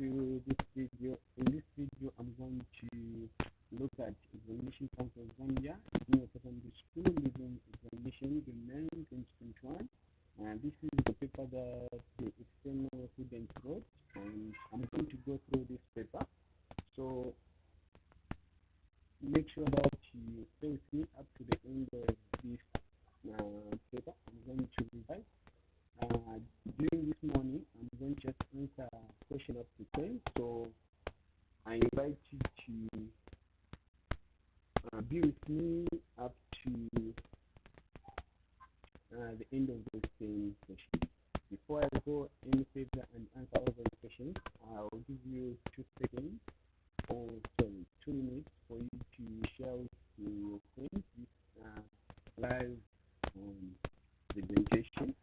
to this video. In this video, I'm going to look at examination council 1 year, junior secondary school living examination, the 9th 2021. And this is the paper that the external student wrote, and I'm going to go through this paper. So make sure that you stay with me up to the end of this paper. I'm going to revise. During this morning, I'm going to just answer question up to 10. So I invite you to be with me up to the end of those 10 questions. Before I go any further and answer all those questions, I'll give you 2 seconds, or sorry, 2 minutes for you to share with your friends this live presentation,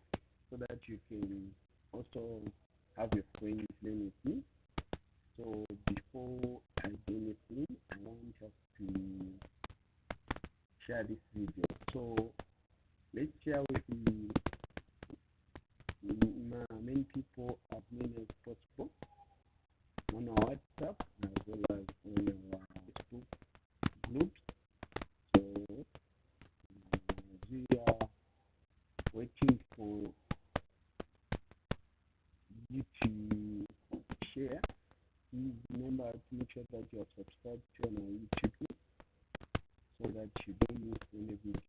so that you can also have your friends learn with me. So before I do anything, I want us to share this video. So let's share with many people, as many as possible, on our WhatsApp as well as on our Facebook groups. So we are waiting for you to share. Please remember to make sure that you are subscribed to our YouTube channel so that you don't miss any video.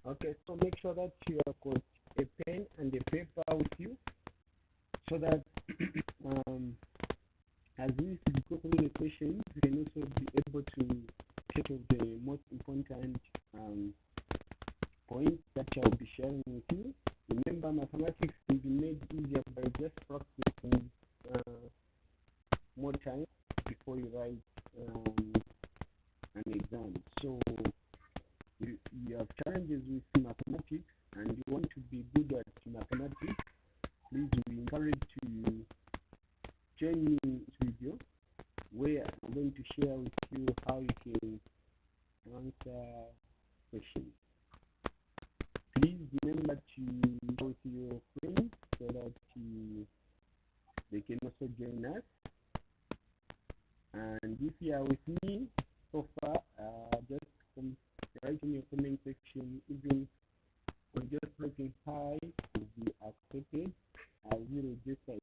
Okay, so make sure that you have got a pen and a paper with you, so that as we go through the questions, you can also be able to take of the most important points that I will be sharing with you. Remember, mathematics can be made easier by just practicing more time before you write an exam. So you have challenges with mathematics and you want to be good at mathematics, please we encourage to join me in this video, where I'm going to share with you how you can answer questions. Please remember to go to your friends so that they can also join us. And if you are with me so far, just write in your comment section. Even for just writing hi will be accepted. I will register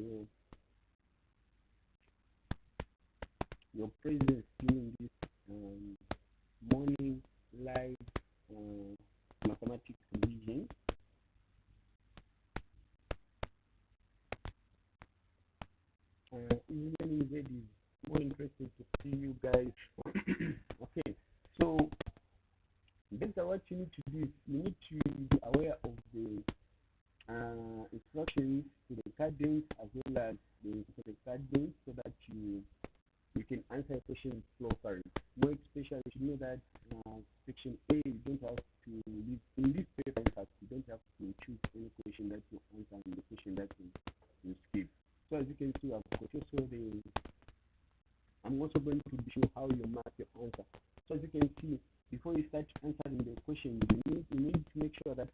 your presence during this morning live mathematics revision. Even Zed is more interested to see you guys. Okay, so these are what you need to do is you need to be aware of the instructions to the cadence as well as the cadence so that you can answer questions properly. More especially, you know that section A, you don't have to leave in this paper. In fact, you don't have to choose any question that you answer and the question that you skip. So as you can see, I've got also I'm also going to show how you mark your answer. So as you can see, before you start answering the question, you need to make sure that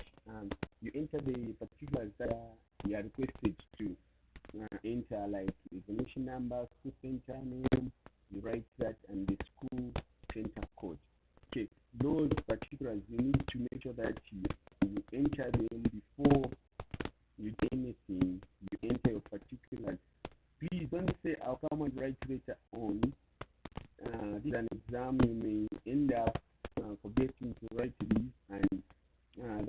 you enter the particulars that you are requested to enter, like examination number, school center name, you write that, and the school center code. Okay, those particulars you need to make sure that you enter them before you do anything. You enter your particulars. Please don't say I'll come and write later on. This is an exam, you may end up forgetting to write this, and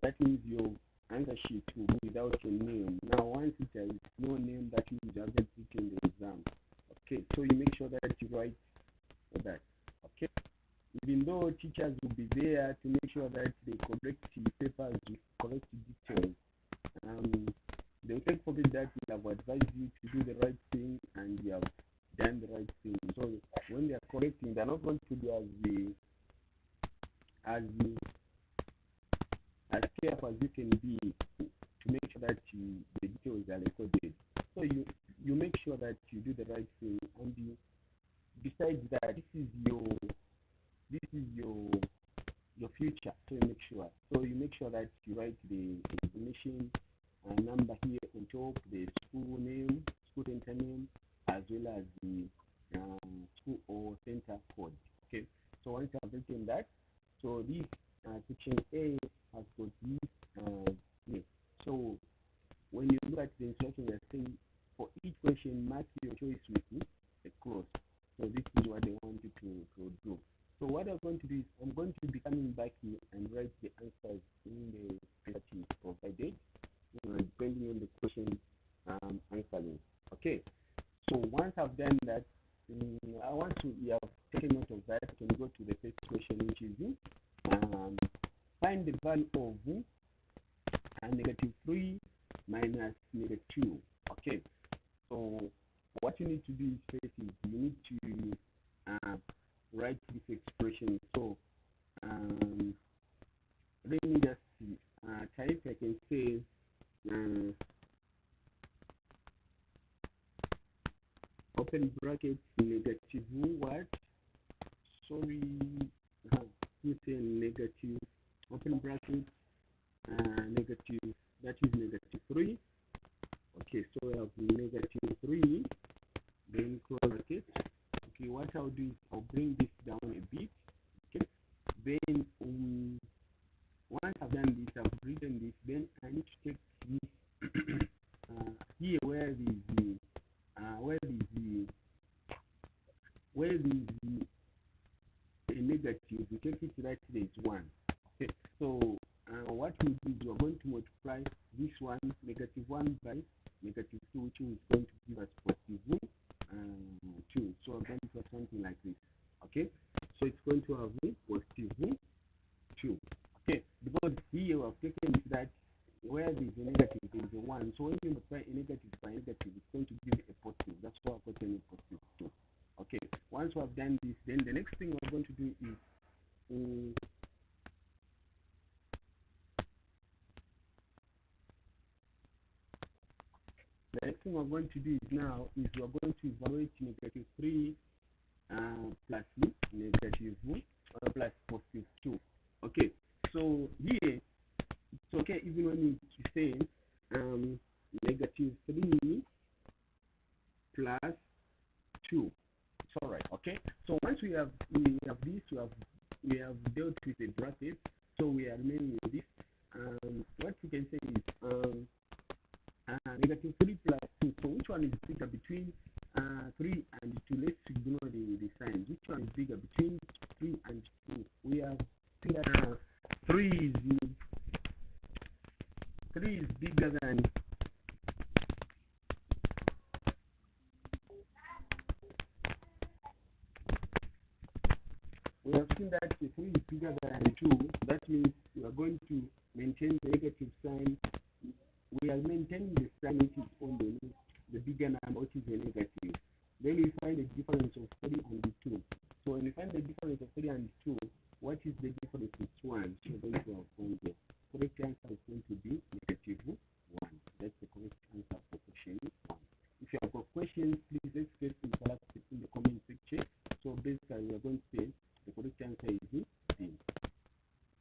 that means your answer sheet will be without your name. Now, once it has no name, that means you haven't written the exam. Okay, so you make sure that you write that. Okay, even though teachers will be there to make sure that they correct the papers with correct details, they will take for it that we have advised you to do the right thing and you have done the right thing. So when they are correcting, they are not going to be as careful as you can be to make sure that the details are recorded. So you make sure that you do the right thing, and besides that, this is your future. So you make sure that you write the information number here on top, the school name, school center name, as well as the school or center code. Okay, so once you have written that, so this section A has got this name. So when you look at the instruction, they're saying for each question, mark your choice with a cross. So this is what they want you to do. So what I'm going to do is I'm going to be coming back here and write the answers in the that is provided, depending on the question answering. Okay. So once I've done that, I want to, you have taken note of that, you can go to the first question, which is find the value of -3 minus -2. Okay. So what you need to do is first is you need to write this expression. So let me just see. Type, I can say open brackets -what? Sorry, you say negative, open brackets negative, that is -3. Okay, so we have -3, then close bracket. Okay, what I'll do is I'll bring this down a bit. Okay, then once I've done this, I've written this, then I need to take this here where the negative, we take it right there is 1. Okay, so what we do is we're going to multiply this one, -1 by -2, which is going to give us +2. So I'm going to have something like this. Okay, so it's going to have +2. Okay, because here we have taken that where there is a negative, there is a 1. So when you multiply a negative by negative, it's going to give a positive. That's why I've gotten a +2. Okay, once we have done this, then the next thing we're going to do is the next thing we're going to do is now is we're going to evaluate -3 plus plus +2. Okay, so here it's okay even when you say -3 plus 2. It's all right. Okay, so once we have this, we have dealt with the bracket, so we are remaining with this. What we can say is -3 plus 2. So which one is bigger between 3 and 2? Let's ignore the signs. Which one is bigger between 3 and 2? We have 3 is bigger than we have seen that 3 is bigger than 2. That means we are going to maintain the negative sign. We are maintaining the sign which is on the bigger number, which is a negative. Then we find the difference of 3 and 2. So when we find the difference of 3 and 2, what is the difference? It's 1. So we're going to have 1 there. Correct answer is going to be negative 1. That's the correct answer for question 1. If you have got questions, please express in the comment section. So basically, we are going to say the correct answer is D.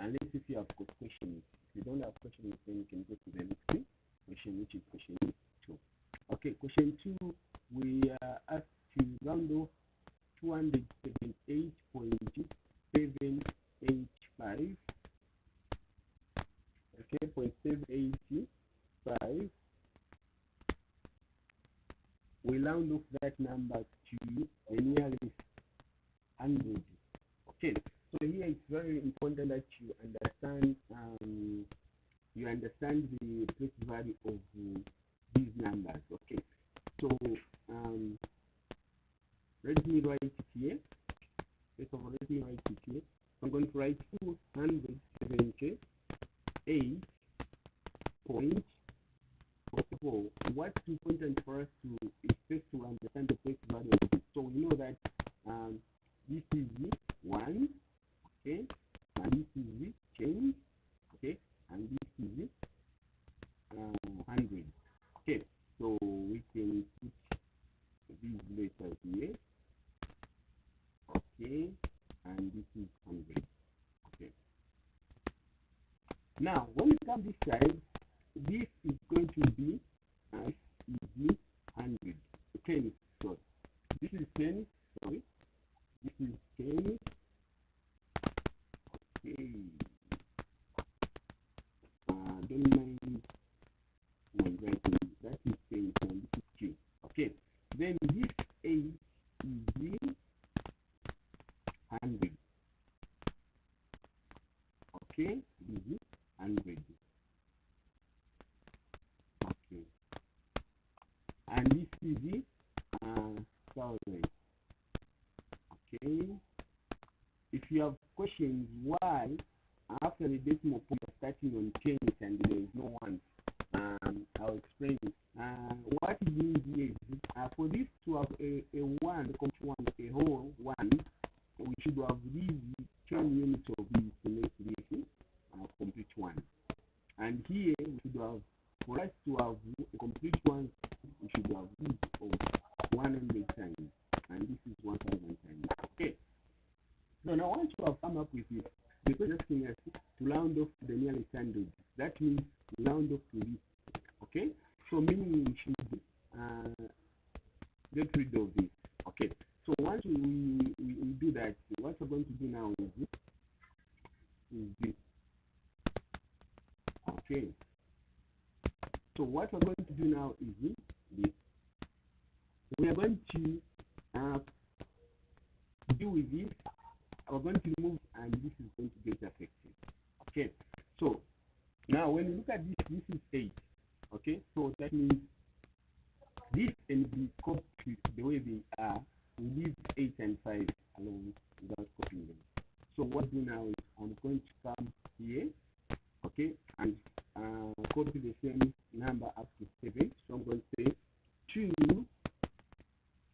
Unless if you have got questions. If you don't have questions, then you can go to the next question, which is question 2. Okay, question 2, we are asked to round off 278.785. Okay, 0.785. We round off that number to the nearest 100. Okay, so here it's very important that you understand the place value of these numbers. Okay, so let me write it here. First of all, let me write it here. I'm going to write 278.4. What's important for us to is first to understand the place value of it. So we know that this is 1, okay, and this is the change, okay, and this is 100. Okay, so we can put these letters here, okay, and this is 100. Okay. Now, when it comes this side, this is going to be 100. 10, sorry. This is 10, sorry. This is 10. Okay. Don't mind my writing. That is 10, and this is 2. Okay. Then this 8 is 100. Okay. This is 100. Okay. And this is the 1000. Okay. If you have questions why after the decimal point starting on 10 and there is no 1, I'll explain it. What it means here is for this to have a 1, a whole 1, we should have these 10 units of this to make this complete 1. And here we should have, for us to have a complete 1, we should have this of 100 times, and this is 1000 times. Okay. So now once you have come up with it, the first thing is to round off to the nearest 100. That means round off to this. Okay. So meaning we should get rid of this. Okay. So once we do that, what we're going to do now is this. Okay. So what we're going to do now is this. We are going to deal with this. We're going to remove, and this is going to get affected. Okay. So now when you look at this, this is 8. Okay. So that means this can be copied the way they are. We leave 8 and 5 alone without copying them. So what I do now is I'm going to come here, okay, and copy the same number up to 7. So I'm going to say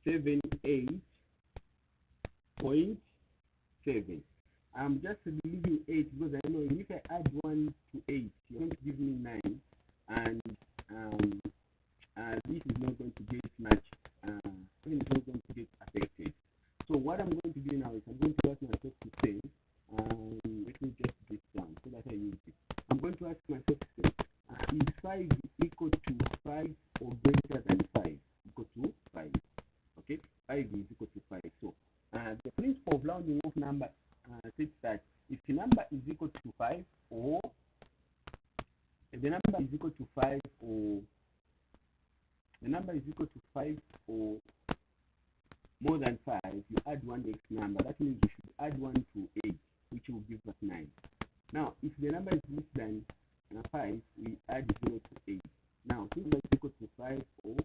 278.7. I'm just leaving 8 because I know if I add 1 to 8, you're going to give me 9, and this is not going to get much. It's not going to get affected. So what I'm going to do now is I'm going to ask myself to say, let me just get down so that I use it. I'm going to ask myself to say, is 5 equal to 5 or greater than 5? Equal to 5. Okay, 5 is equal to 5. So the principle of rounding off number says that if the number is equal to 5 or the number is equal to 5 or more than 5, you add one next number. That means you should add 1 to 8, which will give us 9. Now, if the number is less than 5, we add 0 to 8. Now, since it's equal to 5 or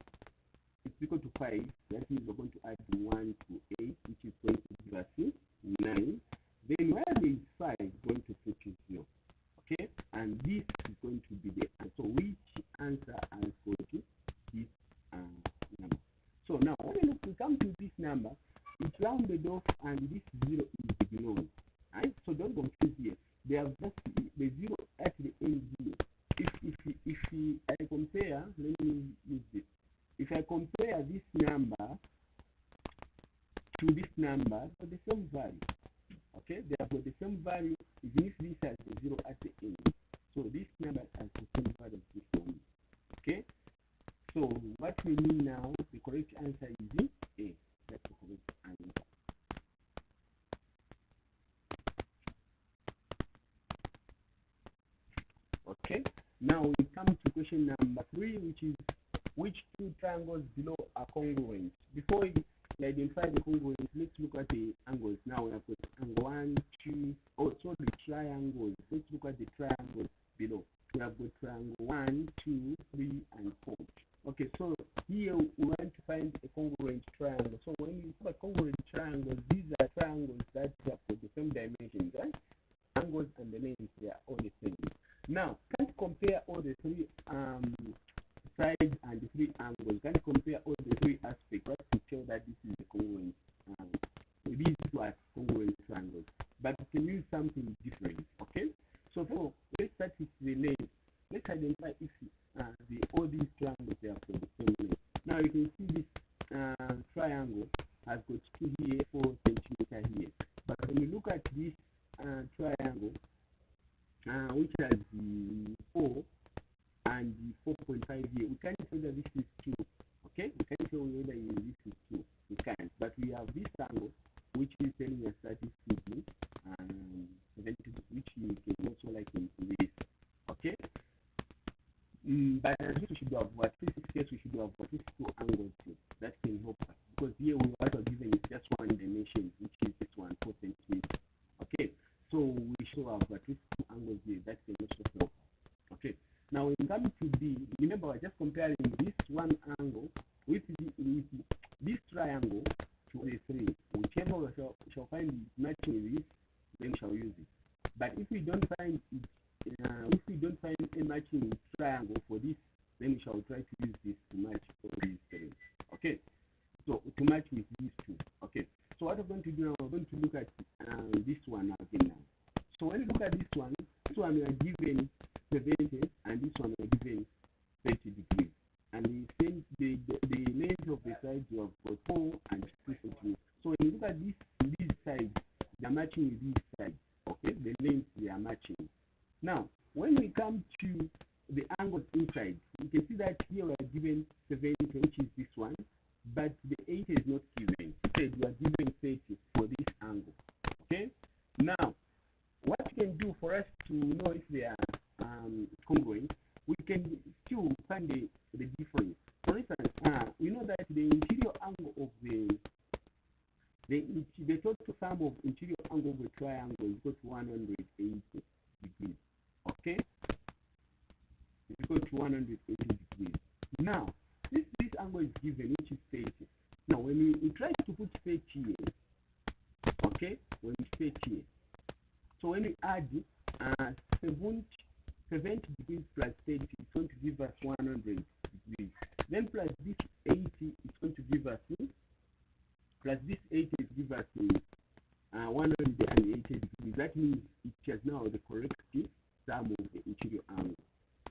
it's equal to 5, that means we're going to add 1 to 8, which is going to give us 9. Then where there is 5, we're going to put 0. Okay? and this is going to be the answer. So which answer is going to this number? So now when we come to this number, it's rounded off and this 0 is ignored. Right? So don't confuse here. They have just the 0 at the end here. If I compare, let me use this. If I compare this number to this number, for the same value. Okay, they have got the same value, even if this has the 0 at the end. So this number has the same value as this one. Okay, so what we mean now, the correct answer is A. That's the correct answer. Okay, now we come to question number 3, which is which two triangles below are congruent? Before we identify the congruence, let's look at the angles. Now we have got angle 1, 2, sorry, triangles. Let's look at the triangles below. We have got triangle 1, 2, 3, and 4. Okay, so here we want to find a congruent triangle. So when you look at congruent triangles, these are triangles that have got the same dimensions, right? Angles and the lengths, they are all the same. Now, can't compare all the three sides and the three angles. Can't compare all the three aspects right, to tell that this is a congruent triangle. These two are congruent triangles, but we can use something different. Okay, so for let's start with the length. Let's identify if all these triangles they have got the same length. Now you can see this triangle has got 2 here, 4 centimeters here. But when you look at this triangle, which has the 4 and the 4.5 here, we can't say that this is 2. Okay, we can't say whether this is 2. We can't. But we have this angle, which is telling us that this is 70, which you can also like in this. Okay. But at least we should have what? This case we should have what? These two angles here. That can help us. Because here we are given is just one dimension, which is this one, 4 centimeters. Okay. So we should have at least two angles here. That can also help us. Okay. Now when we come to B, remember we're just comparing this one angle with this triangle to the 3. Whichever we shall find is matching with this, then we shall use it. But if we don't find it, a matching triangle for this, then we shall try to use this to match all these 3. Okay, so to match with these two. Okay, so what we're going to do now, we're going to look at this one again now. So when you look at this one we are given 70 and this one we are given 30 degrees. And the length of the sides you have got 4 and 2 centimeters. So when you look at these sides, they are matching with these sides. Okay, the lengths they are matching. Now, when we come to the angles inside, you can see that here we are given 70, which is this one, but the 80 is not given. Instead, we are given 30 for this angle. Okay? Now, what we can do for us to know if they are congruent, we can still find the difference. For instance, we know that the interior angle of the total sum of interior angle of a triangle is equal to 180 degrees. Okay? It's equal to 180 degrees. Now, this angle is given, which is 30. Now, when we try to put 30 here, okay? When we set here, so when we add 70 degrees plus 30, it's going to give us 100 degrees. Then plus this 80, it's going to give us, plus this 80 is give us 180 degrees. That means it has now the correct sum of the interior angle.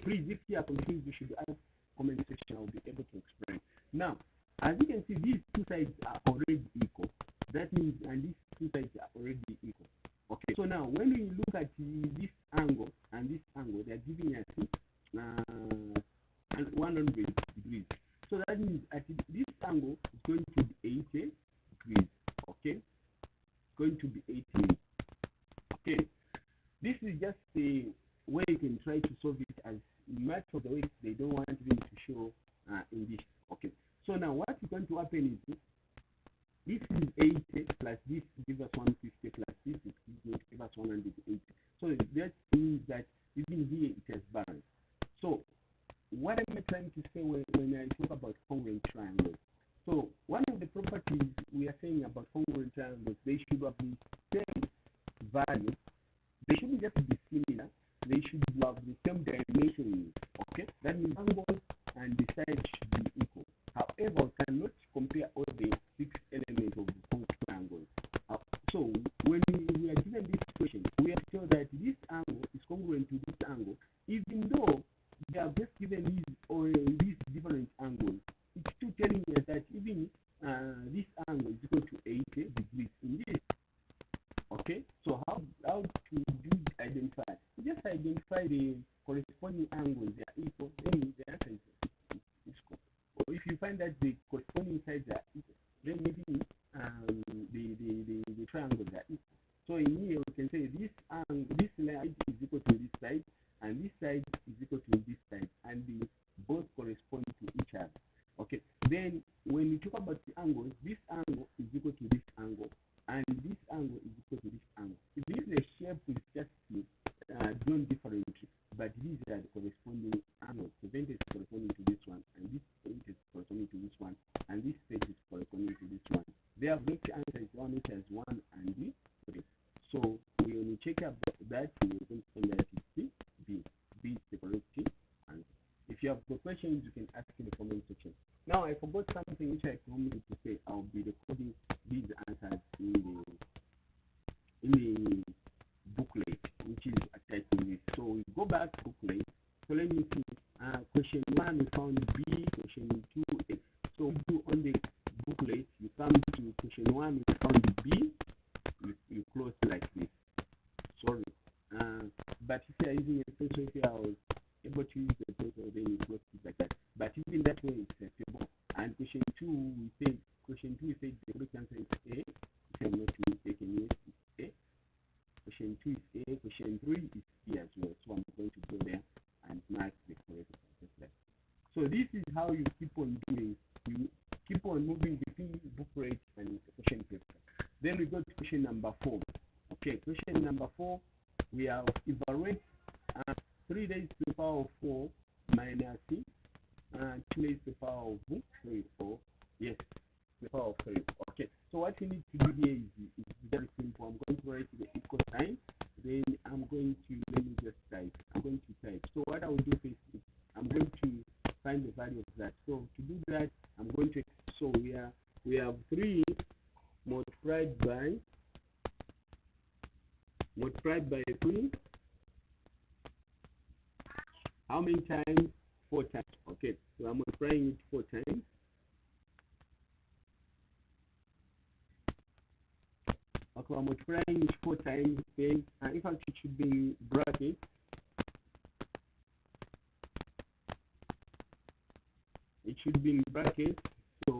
Please, if you are confused, you should ask comment section. I'll be able to explain. Now, as you can see, these two sides are already equal. That means, and these two sides are already equal. Okay, so now when we look at this angle and this angle, they are giving us 100 degrees. So that means at this angle is going to be 80 degrees. Okay, it's going to be 80. Okay, this is just the way you can try to solve it as much of the way they don't want them to show in this. Okay, so now what is going to happen is this is 80 plus this gives us 150 plus this is going to give us 180. So that means that even here it has balance. So what am I trying to say when I talk about congruent triangles? So one of the properties we are saying about congruent triangles, they should have the same value. They shouldn't just be similar. They should have the same dimensions. Okay, that means angles and the sides should be equal. However, we cannot compare all the 6 elements of both triangles. So when we are given this question, we have to show that this angle is congruent to this angle, even though they are just given these or these different angles. It's still telling us that even this angle is equal to 80 degrees in this. Okay, so how to do identify? Just identify the corresponding angles. They are equal, then the answer is equal. Or if you find that the corresponding sides are equal, then maybe the triangles are equal. So in here we can say this side is equal to this side, and this side is equal to this side, and they both correspond to each other. Okay. Then when we talk about the angles, this angle is equal to this angle, and this angle is equal to this angle. This is a shape is just drawn differently, but these are the corresponding angles. The vent is corresponding to this one, and this point is corresponding to this one, and this face is corresponding to this one. Therefore, the answer is one which has 1 and the 3. So when we check up that, we are going to find that it's B. B is the correct answer. If you have the questions, you can ask in the comment section. Now, I forgot something which I promised to say. I'll be recording these answers in the booklet, which is attached to this. So we go back to booklet. So let me see. Question 1 we found B, question 2 A. So we do on the booklet, you come to question 1, you found B, you close like this. Sorry. But if you are using a pencil, if I was able to use the pencil, then you close it like that. But even that way, it's acceptable. And question 2, we said the correct answer is A. If I'm not mistaken, yes, it's A. Question 2 is A. Question 3 is C as well. So I'm going to go there and mark the correct answer like that. So this is how you keep on doing. You keep on moving between booklet and question paper. Then we go to question number 4. Okay, question number 4, we have evaluate 3 raised to the power of 4 minus 2 raised to the power of 3, 4. Yes, the power of 3. Okay, so what you need to do here is very simple. I'm going to write the equal sign. Then I'm going to, let me just type. I'm going to type. So what I will do first is I'm going to find the value of that. So to do that, I'm going to, so we have 3 multiplied by 3. How many times? 4 times. Okay, so I'm multiplying it 4 times. Okay, I'm multiplying it 4 times. Then, in fact, it should be in brackets. It should be in brackets. So,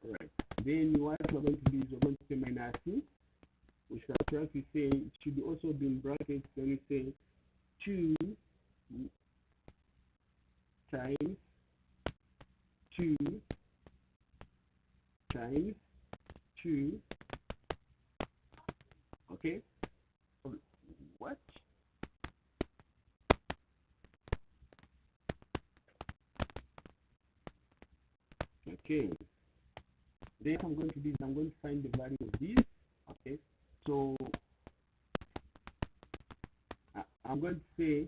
right. Then what we're going to do is we're going to say minus 2. We shall try to say it should also be in brackets. Then we say 2 times 2 times 2. Okay. What? Okay. Then I'm going to do is I'm going to find the value of this. Okay. So I'm going to say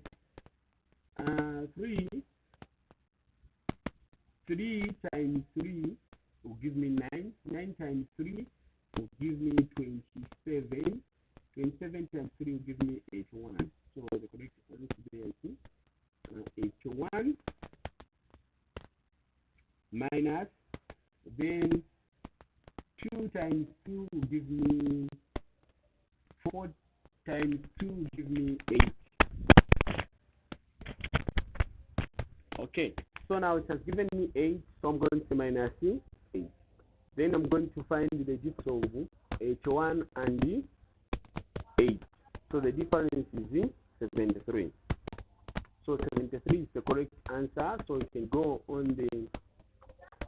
3 times 3 will give me 9. 9 times 3 will give me 27. 27 times 3 will give me 81. So the correct answer today is 81 minus, then 2 times 2 will give me 4 times 2 will give me 8. Okay, so now it has given me 8, so I'm going to minus 8. Then I'm going to find the difference of 81 and 8. So the difference is 73. So 73 is the correct answer. So you can go on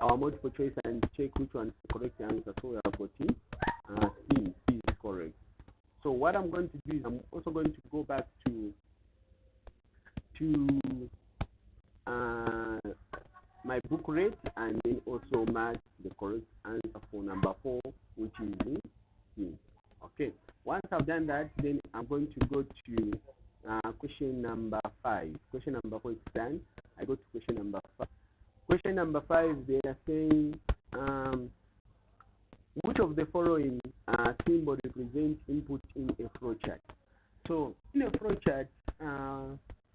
our multiple choice and check which one is the correct answer. So we have got C is correct. So what I'm going to do is I'm also going to go back to my booklet and then also mark the correct answer for number 4, which is C. Okay. Once I've done that, then I'm going to go to question number 5. Question number 4 is done. I go to question number 5. Question number 5, they are saying, which of the following symbol represents input in a flowchart? So in a flowchart,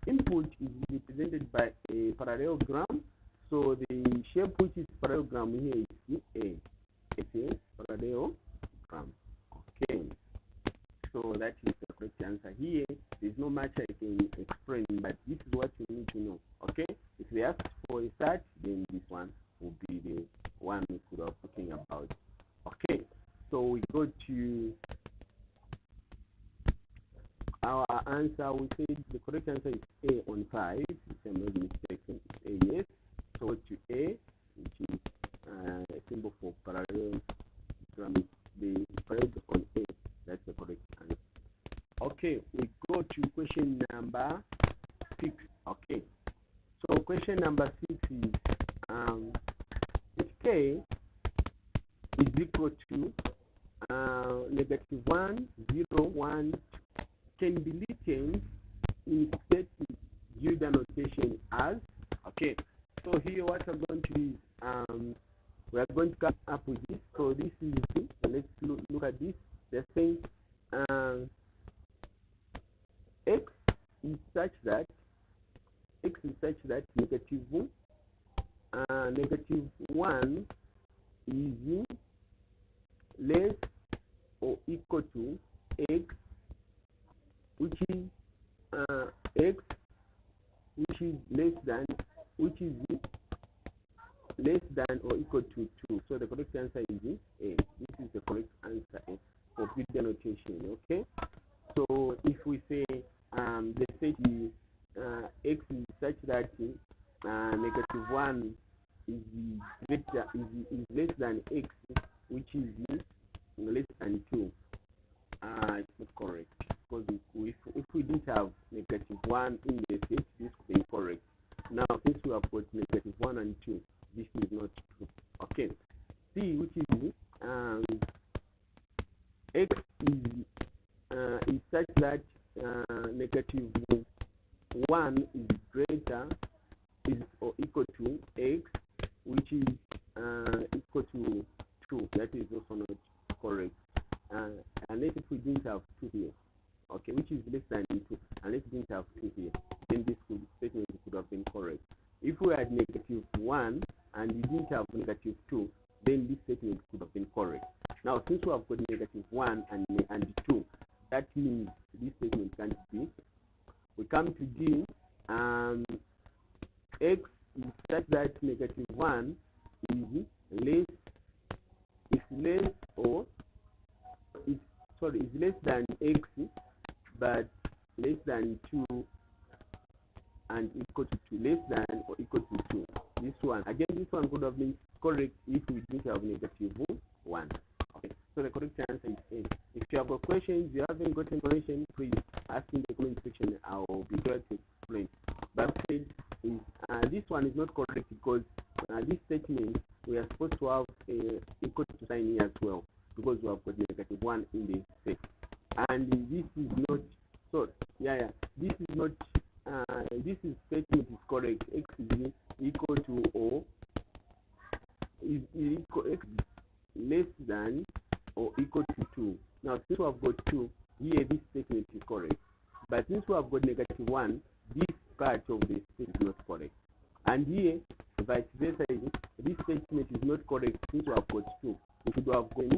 input is represented by a parallelogram. So the shape which is parallelogram here is A. It's a parallelogram. Okay. So that is the correct answer here. There's not much I can explain, but this is what you need to know. Okay. If they ask for a start, then this one will be the one we could have talking about. Okay. So we go to our answer. We said the correct answer is A on 5. If I'm not mistaken, it's A, yes. So to A, which is a symbol for parallelogram, the parallelogram on A. That's the correct answer. Okay, we go to question number 6. Okay. So question number 6 is if K is equal to -1, 0, 1 can be written in set Juda notation as, okay. So here what I'm going to do is we are going to come up with this. So this is let's look at this. They're saying x is such that -1 is less or equal to x, which is x which is less than or equal to 2. So the correct answer is A. This is the correct answer for Juda notation. Okay. So if we say the set is x is such that -1 is less than x, which is less than 2. It's not correct, because if we didn't have -1 in the set, this would be correct. Now since we have got -1 and 2, this is not true. Okay. C, which is x is such that -1 is greater is or equal to x, which is equal to 2. That is also not correct. Unless if we didn't have 2 here, okay, which is less than 2. Unless we didn't have 2 here, then this statement could have been correct. If we had -1 and we didn't have -2, then this statement could have been correct. Now, since we have got -1 and 2, that means this statement can't be. We come to D. X is such that -1 is less than x, but less than 2 and equal to 2, less than or equal to 2. This one could have been correct if we didn't have -1. Okay, so the correct answer is A. If you have got questions, you haven't got information, please ask in the comment section. I'll be glad to explain. But this one is not correct, because this statement we are supposed to have a equal to sign here as well, because we have got -1 in the set, and this is not. So this is not. This statement is correct. X is equal to or is equal x less than or equal to 2. Now since we have got 2 here, this statement is correct. But since we have got -1, this part of the statement is not correct. And here, vice versa, this statement is not correct since we have got 2. We should have got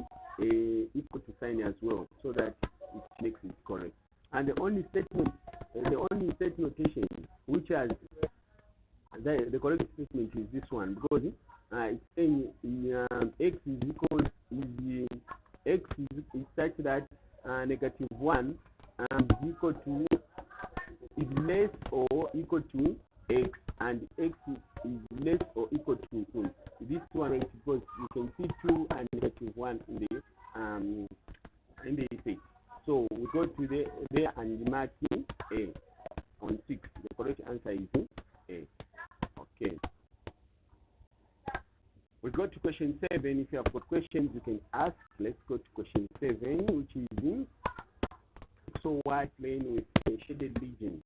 equal to sign as well, so that it makes it correct. And the only set notation which has the correct statement is this one, because it's saying x is equal x is such that -1 is less or equal to x, and x is less or equal to 2. This one is because you can see 2 and -1 in the set. So we go to there and mark A on 6. The correct answer is A. Okay. We go to question 7. If you have got questions, you can ask. Let's go to question 7, which is XOY plane with a shaded region.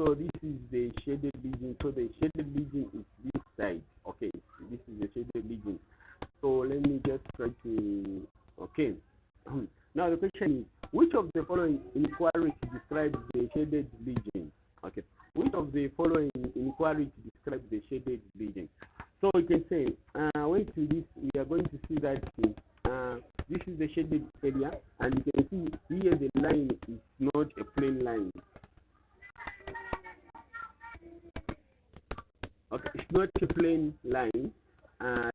So this is the shaded region. So the shaded region is this side. Okay, this is the shaded region. So let me just try to, okay. Now the question is, which of the following inequality describes the shaded region? Okay, which of the following inequality describes the shaded region? So we can say, when to this, we are going to see that this is the shaded area, and you can see here the line is not a plain line. Okay, it's not a plain line.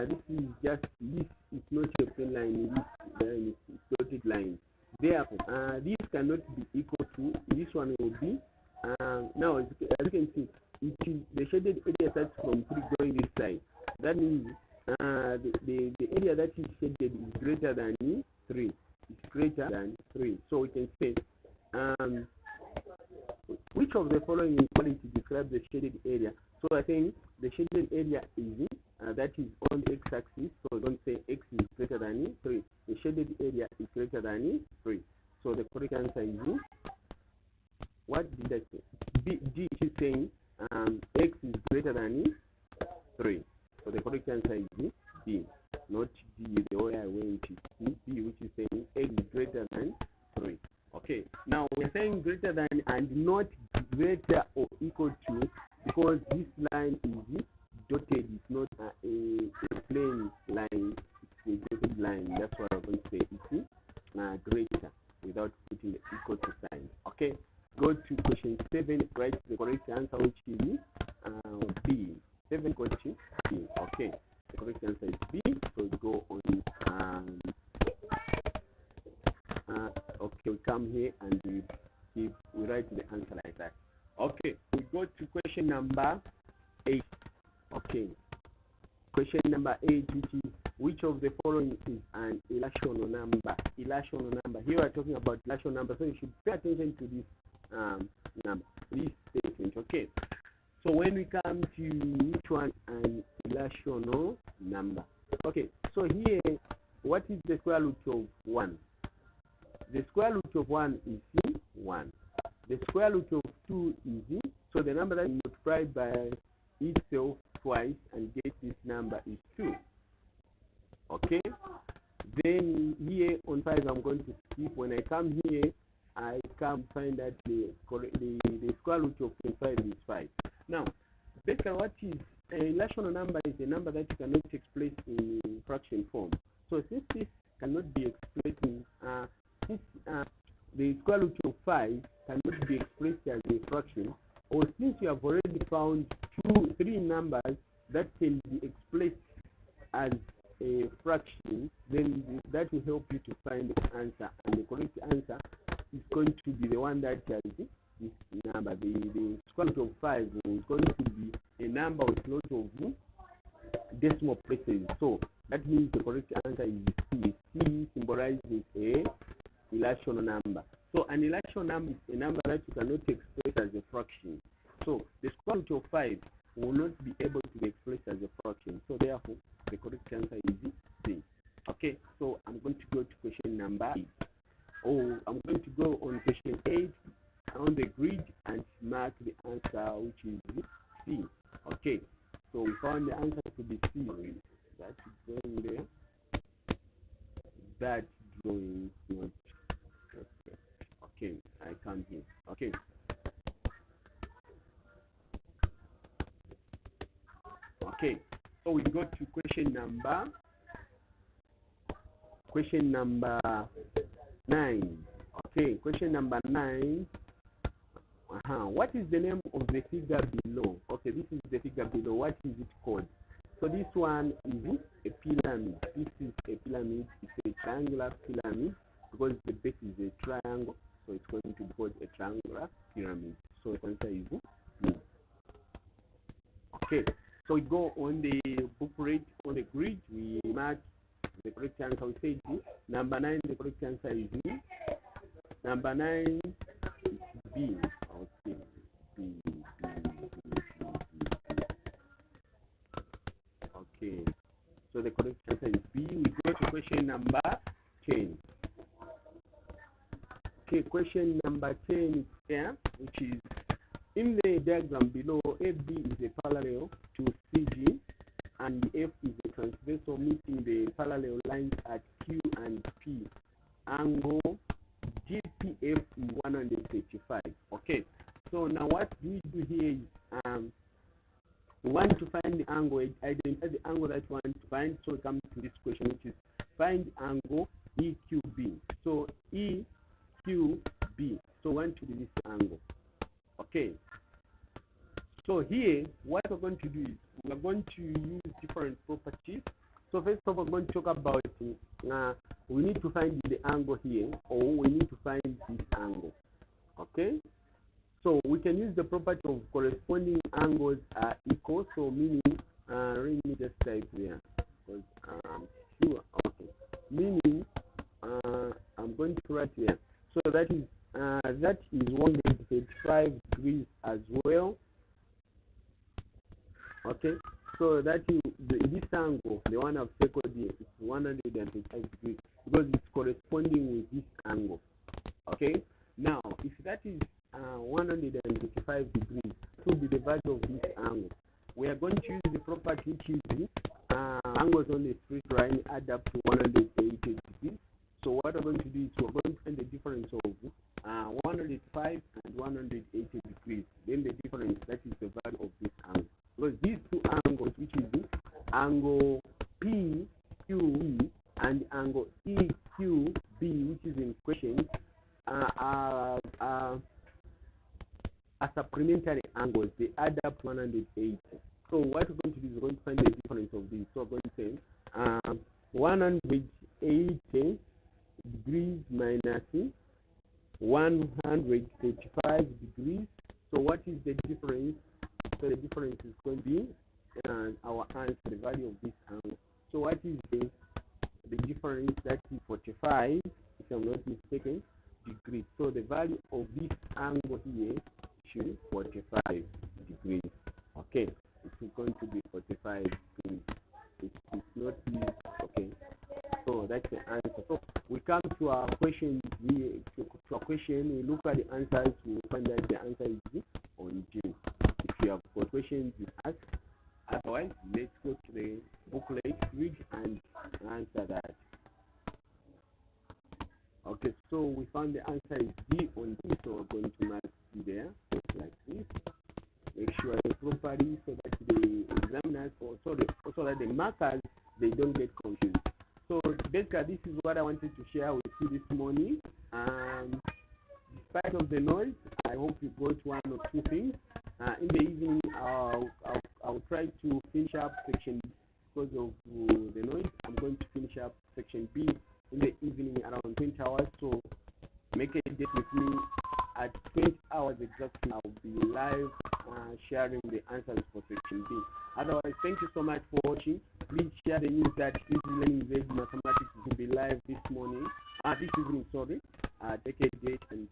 This is just, this is not a plain line. This line is dotted line. Therefore, this cannot be equal to this one. Will be now, as you can see, it is the shaded area starts from 3 going this side. That means the area that is shaded is greater than 3. It's greater than 3. So we can say, which of the following inequality describes the shaded area? So I think the shaded area is that is on the x-axis. So don't say x is greater than 3. The shaded area is greater than 3. So the correct answer is, what did I say? D is saying x is greater than 3. So the correct answer is D, not D. The way I went is D, which is saying x is greater than 3. Okay. Now we're saying greater than and not greater or equal to, because this line is dotted. It's not a plain line. It's a dotted line. That's why I'm going to say it's greater without putting the equal to sign. Okay. Go to question 7. Write the correct answer, which is B. 7 question B. Okay. The correct answer is B. So we go on. Okay, we come here and we write the answer like that. Okay, we go to question number 8. Okay, question number 8, which of the following is an irrational number? Irrational number. Here we are talking about irrational number, so you should pay attention to this number, this statement. Okay, so when we come to which one, an irrational number. Okay, so here, what is the square root of 1? The square root of 1 is 1. The square root of 2 is, so the number that is multiplied by itself twice and get this number is 2. Okay? Then here on 5, I'm going to skip. When I come here, I come find that the square root of 25 is 5. Now, basically what is a rational number is a number that you cannot express in fraction form. So since this cannot be expressed in the square root of 5 cannot be expressed as a fraction, or since you have already found 3 numbers that can be expressed as a fraction, then that will help you to find the answer, and the correct answer is going to be the one that has this number. The square root of 5 is going to be a number with lots of decimal places. So that means the correct answer is C. C symbolizes a irrational number. So an irrational number is a number that you cannot express as a fraction. So the square root of 5 will not be able to be expressed as a fraction. So therefore, the correct answer is C. Okay, so I'm going to go to question number 8. Oh, I'm going to go on question 8 on the grid and mark the answer, which is C. Okay, so we found the answer to be C. That drawing there. That drawing is not perfect. Okay, I come here. Okay. Okay, so we go to question number 9. Okay, question number 9. What is the name of the figure below? Okay, this is the figure below. What is it called? So this one is a pyramid. This is a pyramid. It's a triangular pyramid because the base is a triangle. So it's going to be called a triangular pyramid. So the answer is B. Okay, so we go on the booklet, on the grid. We mark the correct answer. We say D. Number 9, the correct answer is B. Number 9 is B. Okay, B. Okay, so the correct answer is B. We go to question number 10. Okay, question number 10 is there, which is in the diagram below, AB is a parallel to CG, and F is a transversal meeting the parallel lines at Q and P. Angle GPF is 135. Okay, so now what we do here is we want to find the angle, identify the angle that we want to find. So we come to this question, which is find angle EQB. So EQB. So we want to do this angle. Okay. So here, what we're going to do is we're going to use different properties. So first of all, we're going to talk about we need to find the angle here, or we need to find this angle. Okay. So we can use the property of corresponding angles are equal. So meaning, let me just type here, because sure. Okay. Meaning, I'm going to write here. So that is 135 degrees as well. Okay. So that is this angle, the one I've circled here, is 135 degrees because it's corresponding with this angle. Okay. Now, if that is 135 degrees, it will be the value of this angle. We are going to use the property which is angles on the straight line add up to 180 degrees. So what we're going to do is we're going to find the difference of 105 and 180 degrees. Then the difference, that is the value of this angle. Because these two angles, which is this angle PQE and angle EQB, which is in question, are supplementary angles. They add up to 180. So what we're going to do is we're going to find the difference of these. So we're going to say 180 degrees minus 135 degrees. So what is the difference? So the difference is going to be our answer, the value of this angle. So what is the difference? That is 45, if I'm not mistaken, degrees. So the value of this angle here should 45 degrees. Okay, it's going to be 45 degrees. It's not easy. Okay, so that's the answer. So we come to our question. We look at the answers. We find that the answer is on G. If you have questions, you ask. Otherwise, let's go to the booklet, read, and answer that. Okay, so we found the answer is D on D, so we're going to mark D there, like this. Make sure it's properly so that the examiners, also that the markers, they don't get confused. So basically, this is what I wanted to share with you this morning. Despite of the noise, I hope you got one or two things. In the evening, I'll try to finish up section B because of the noise. I'm going to finish up section B in the evening around 20 hours. So make a date with me at 20 hours exactly. I'll be live sharing the answers for section B. Otherwise, thank you so much for watching. Please share the news that Easy Learning zed-Mathematics will be live this morning. This evening, sorry. Take a date and